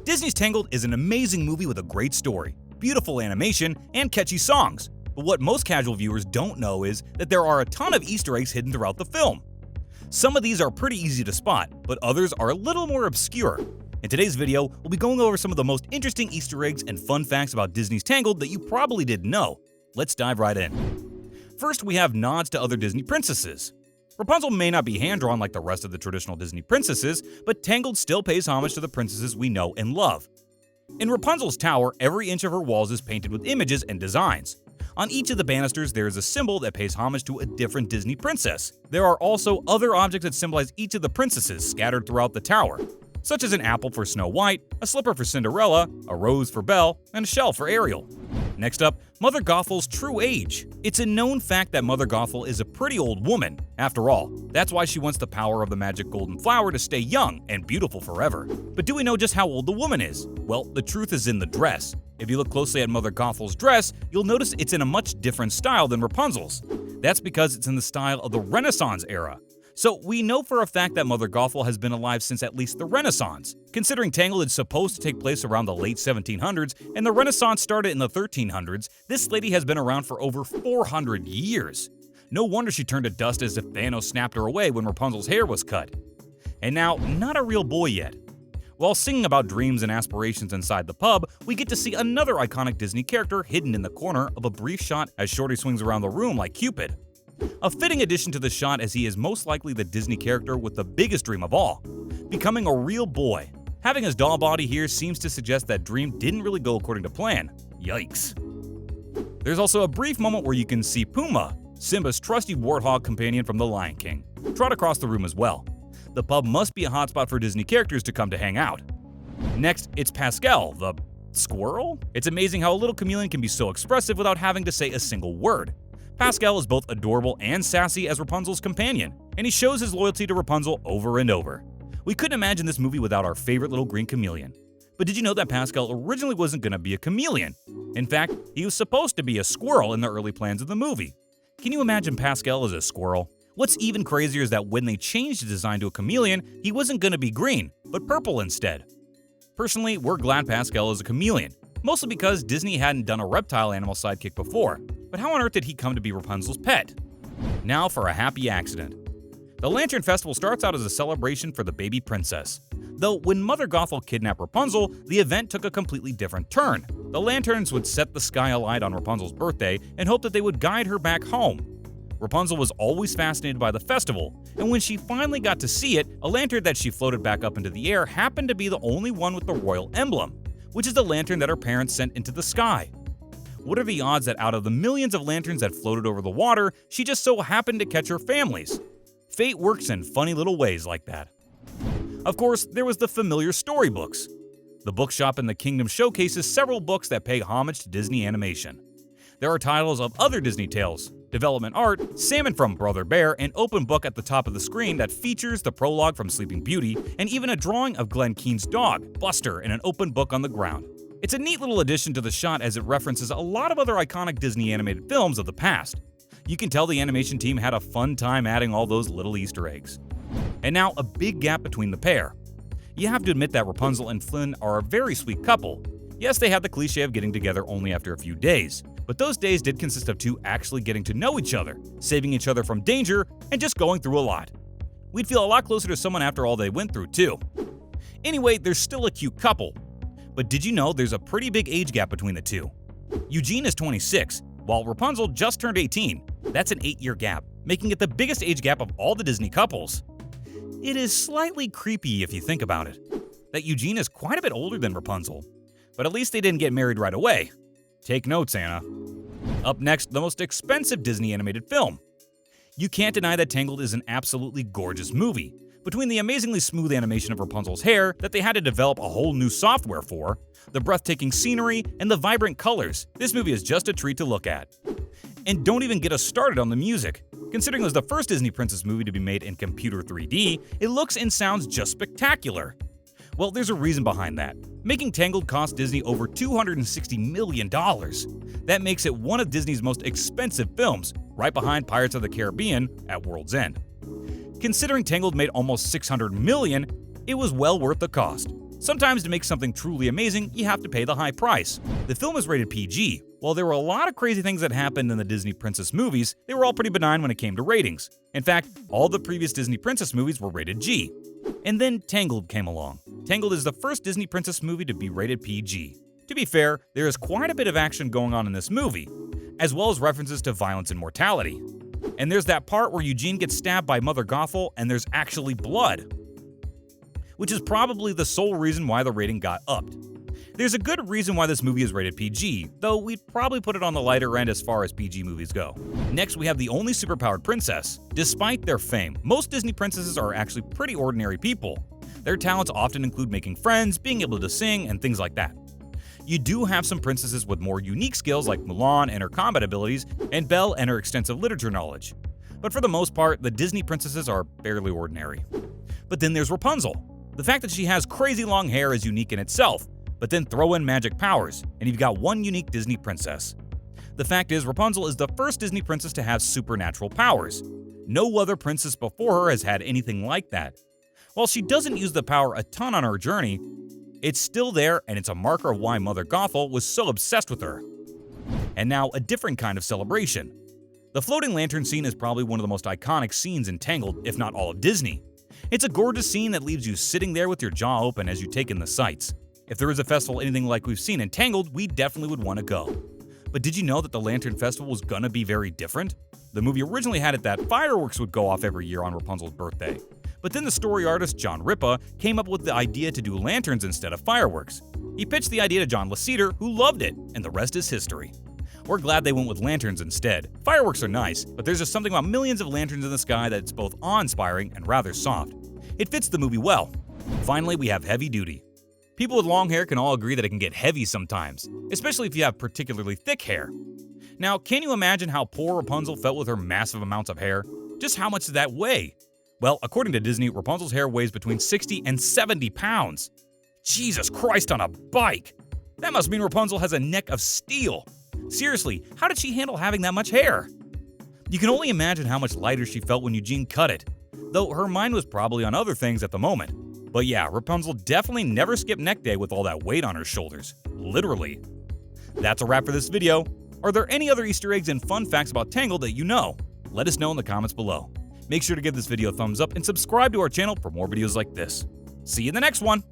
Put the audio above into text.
Disney's Tangled is an amazing movie with a great story, beautiful animation, and catchy songs. But what most casual viewers don't know is that there are a ton of Easter eggs hidden throughout the film. Some of these are pretty easy to spot, but others are a little more obscure. In today's video, we'll be going over some of the most interesting Easter eggs and fun facts about Disney's Tangled that you probably didn't know. Let's dive right in. First, we have nods to other Disney princesses. Rapunzel may not be hand-drawn like the rest of the traditional Disney princesses, but Tangled still pays homage to the princesses we know and love. In Rapunzel's tower, every inch of her walls is painted with images and designs. On each of the banisters, there is a symbol that pays homage to a different Disney princess. There are also other objects that symbolize each of the princesses scattered throughout the tower, such as an apple for Snow White, a slipper for Cinderella, a rose for Belle, and a shell for Ariel. Next up, Mother Gothel's true age. It's a known fact that Mother Gothel is a pretty old woman. After all, that's why she wants the power of the magic golden flower to stay young and beautiful forever. But do we know just how old the woman is? Well, the truth is in the dress. If you look closely at Mother Gothel's dress, you'll notice it's in a much different style than Rapunzel's. That's because it's in the style of the Renaissance era. So we know for a fact that Mother Gothel has been alive since at least the Renaissance. Considering Tangled is supposed to take place around the late 1700s and the Renaissance started in the 1300s, this lady has been around for over 400 years. No wonder she turned to dust as if Thanos snapped her away when Rapunzel's hair was cut. And now, not a real boy yet. While singing about dreams and aspirations inside the pub, we get to see another iconic Disney character hidden in the corner of a brief shot as Shorty swings around the room like Cupid. A fitting addition to the shot as he is most likely the Disney character with the biggest dream of all, becoming a real boy. Having his doll body here seems to suggest that dream didn't really go according to plan. Yikes. There's also a brief moment where you can see Pumbaa, Simba's trusty warthog companion from The Lion King, trot across the room as well. The pub must be a hotspot for Disney characters to come to hang out. Next, it's Pascal, the squirrel? It's amazing how a little chameleon can be so expressive without having to say a single word. Pascal is both adorable and sassy as Rapunzel's companion, and he shows his loyalty to Rapunzel over and over. We couldn't imagine this movie without our favorite little green chameleon. But did you know that Pascal originally wasn't going to be a chameleon? In fact, he was supposed to be a squirrel in the early plans of the movie. Can you imagine Pascal as a squirrel? What's even crazier is that when they changed the design to a chameleon, he wasn't going to be green, but purple instead. Personally, we're glad Pascal is a chameleon, mostly because Disney hadn't done a reptile animal sidekick before. But how on earth did he come to be Rapunzel's pet? Now for a happy accident. The Lantern Festival starts out as a celebration for the baby princess. Though when Mother Gothel kidnapped Rapunzel, the event took a completely different turn. The lanterns would set the sky alight on Rapunzel's birthday and hope that they would guide her back home. Rapunzel was always fascinated by the festival, and when she finally got to see it, a lantern that she floated back up into the air happened to be the only one with the royal emblem, which is the lantern that her parents sent into the sky. What are the odds that out of the millions of lanterns that floated over the water, she just so happened to catch her family's? Fate works in funny little ways like that. Of course, there was the familiar storybooks. The bookshop in the Kingdom showcases several books that pay homage to Disney animation. There are titles of other Disney tales, development art, Salmon from Brother Bear, an open book at the top of the screen that features the prologue from Sleeping Beauty, and even a drawing of Glen Keane's dog, Buster, in an open book on the ground. It's a neat little addition to the shot as it references a lot of other iconic Disney animated films of the past. You can tell the animation team had a fun time adding all those little Easter eggs. And now, a big gap between the pair. You have to admit that Rapunzel and Flynn are a very sweet couple. Yes, they had the cliche of getting together only after a few days, but those days did consist of two actually getting to know each other, saving each other from danger, and just going through a lot. We'd feel a lot closer to someone after all they went through, too. Anyway, they're still a cute couple. But did you know there's a pretty big age gap between the two? Eugene is 26, while Rapunzel just turned 18. That's an 8-year gap, making it the biggest age gap of all the Disney couples. It is slightly creepy if you think about it, that Eugene is quite a bit older than Rapunzel. But at least they didn't get married right away. Take notes, Anna. Up next, the most expensive Disney animated film. You can't deny that Tangled is an absolutely gorgeous movie. Between the amazingly smooth animation of Rapunzel's hair that they had to develop a whole new software for, the breathtaking scenery, and the vibrant colors, this movie is just a treat to look at. And don't even get us started on the music. Considering it was the first Disney princess movie to be made in computer 3D, it looks and sounds just spectacular. Well, there's a reason behind that. Making Tangled cost Disney over $260 million. That makes it one of Disney's most expensive films, right behind Pirates of the Caribbean at World's End. Considering Tangled made almost $600 million, it was well worth the cost. Sometimes to make something truly amazing, you have to pay the high price. The film is rated PG. While there were a lot of crazy things that happened in the Disney princess movies, they were all pretty benign when it came to ratings. In fact, all the previous Disney princess movies were rated G. And then Tangled came along. Tangled is the first Disney princess movie to be rated PG. To be fair, there is quite a bit of action going on in this movie, as well as references to violence and mortality. And there's that part where Eugene gets stabbed by Mother Gothel and there's actually blood, which is probably the sole reason why the rating got upped. There's a good reason why this movie is rated PG, though we'd probably put it on the lighter end as far as PG movies go. Next, we have the only superpowered princess. Despite their fame, most Disney princesses are actually pretty ordinary people. Their talents often include making friends, being able to sing, and things like that. You do have some princesses with more unique skills like Mulan and her combat abilities, and Belle and her extensive literature knowledge. But for the most part, the Disney princesses are fairly ordinary. But then there's Rapunzel. The fact that she has crazy long hair is unique in itself, but then throw in magic powers, and you've got one unique Disney princess. The fact is, Rapunzel is the first Disney princess to have supernatural powers. No other princess before her has had anything like that. While she doesn't use the power a ton on her journey, it's still there, and it's a marker of why Mother Gothel was so obsessed with her. And now, a different kind of celebration. The floating lantern scene is probably one of the most iconic scenes in Tangled, if not all of Disney. It's a gorgeous scene that leaves you sitting there with your jaw open as you take in the sights. If there is a festival anything like we've seen in Tangled, we definitely would want to go. But did you know that the Lantern Festival was gonna be very different? The movie originally had it that fireworks would go off every year on Rapunzel's birthday. But then the story artist John Ripa came up with the idea to do lanterns instead of fireworks. He pitched the idea to John Lasseter, who loved it, and the rest is history. We're glad they went with lanterns instead. Fireworks are nice, but there's just something about millions of lanterns in the sky that's both awe-inspiring and rather soft. It fits the movie well. Finally, we have heavy duty. People with long hair can all agree that it can get heavy sometimes, especially if you have particularly thick hair. Now, can you imagine how poor Rapunzel felt with her massive amounts of hair? Just how much did that weigh? Well, according to Disney, Rapunzel's hair weighs between 60 and 70 pounds. Jesus Christ on a bike! That must mean Rapunzel has a neck of steel. Seriously, how did she handle having that much hair? You can only imagine how much lighter she felt when Eugene cut it, though her mind was probably on other things at the moment. But yeah, Rapunzel definitely never skipped neck day with all that weight on her shoulders. Literally. That's a wrap for this video. Are there any other Easter eggs and fun facts about Tangled that you know? Let us know in the comments below. Make sure to give this video a thumbs up and subscribe to our channel for more videos like this. See you in the next one!